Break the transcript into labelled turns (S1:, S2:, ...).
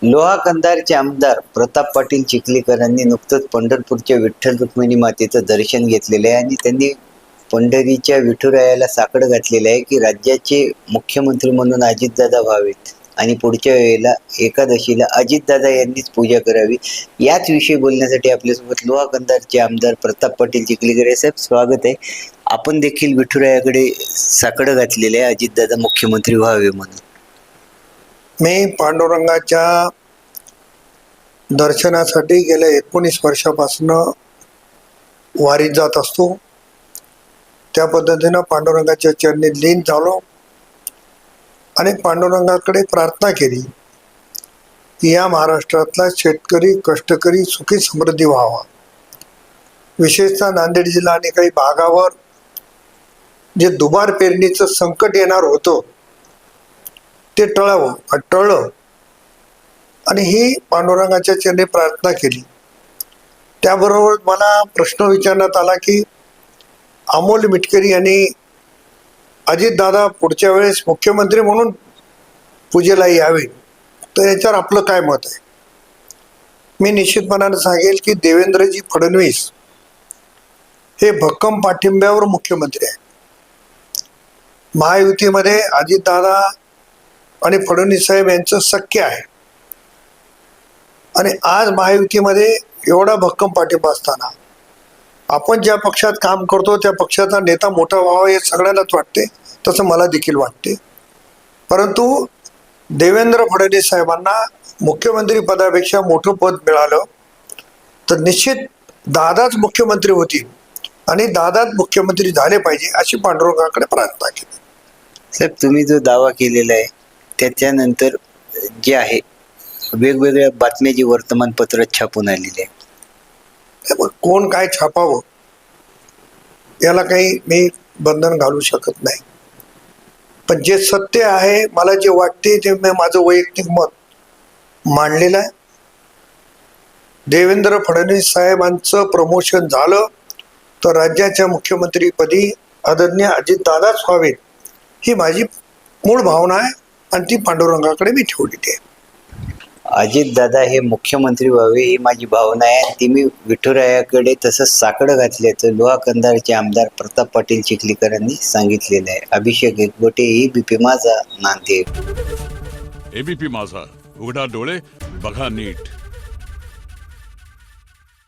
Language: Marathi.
S1: लोहा कंधारचे आमदार प्रताप पाटील चिखलीकरांनी नुकतंच पंढरपूरच्या विठ्ठल रुक्मिणी मातेचं दर्शन घेतलेलं आहे आणि त्यांनी पंढरीच्या विठुरायाला साकडं घातलेलं आहे की राज्याचे मुख्यमंत्री म्हणून अजितदादा व्हावेत आणि पुढच्या वेळेला एकादशीला अजितदादा यांनीच पूजा करावी। याच विषयी बोलण्यासाठी आपल्यासोबत लोहा कंधारचे आमदार प्रताप पाटील चिखलीकर साहेब, स्वागत आहे। आपण देखील विठुरायाकडे साकडं घातलेलं आहे अजितदादा मुख्यमंत्री व्हावे म्हणून।
S2: मी पांडुरंगाच्या दर्शनासाठी गेल्या 19 वर्षापासून वारीत जात असतो। त्या पद्धतीनं पांडुरंगाच्या चरणी लीन झालो आणि पांडुरंगाकडे प्रार्थना केली की या महाराष्ट्रातला शेतकरी कष्टकरी सुखी समृद्धी व्हावा। विशेषतः नांदेड जिल्हा आणि काही भागावर जे दुबार पेरणीचं संकट येणार होतं ते टळलं आणि ही पांडुरंगाच्या चरणी प्रार्थना केली। त्याबरोबर मला प्रश्न विचारण्यात आला की अमोल मिटकरी यांनी अजितदादा पुढच्या वेळेस मुख्यमंत्री म्हणून पूजेला यावे, तर याच्यावर आपलं काय मत आहे? मी निश्चितपणाने सांगेल की देवेंद्रजी फडणवीस हे भक्कम पाठिंब्यावर मुख्यमंत्री आहे। महायुतीमध्ये अजितदादा आणि फडणवीस साहेब यांचं सख्य आहे आणि आज महायुतीमध्ये एवढा भक्कम पाठिंबा असताना आपण ज्या पक्षात काम करतो त्या पक्षाचा नेता मोठा व्हावा हे सगळ्यांनाच वाटते, तसं मला देखील वाटते। परंतु देवेंद्र फडणवीस साहेबांना मुख्यमंत्री पदापेक्षा मोठं पद मिळालं तर निश्चित दादाच मुख्यमंत्री होतील आणि दादाच मुख्यमंत्री झाले पाहिजे अशी पांडुरंगाकडे प्रार्थना केली।
S1: साहेब, तुम्ही जो दावा केलेला आहे त्याच्यानंतर जे आहे वेगवेगळ्या बातम्या जी वर्तमानपत्रात छापून आलेल्या आहे,
S2: कोण काय छापावं याला काही मी बंधन घालू शकत नाही, पण जे सत्य आहे मला जे वाटते ते मी माझं वैयक्तिक मत मांडलेलं आहे। देवेंद्र फडणवीस साहेबांचं प्रमोशन झालं तर राज्याच्या मुख्यमंत्रीपदी आदरणीय अजितदादाच व्हावेत ही माझी मूळ भावना आहे आणि ती पांडुरंगाकडे मी ठेवलेली आहे।
S1: अजितदादा हे मुख्यमंत्री व्हावे ही माझी भावना आहे आणि ती मी विठुरायाकडे तसंच साकडं घातल्याचं लोहा कंधारचे आमदार प्रताप पाटील चिखलीकरांनी सांगितलेलं आहे। अभिषेक एकबोटे, एबीपी माझा, नांदेड।
S3: एबीपी माझा, उघडा डोळे बघा नीट।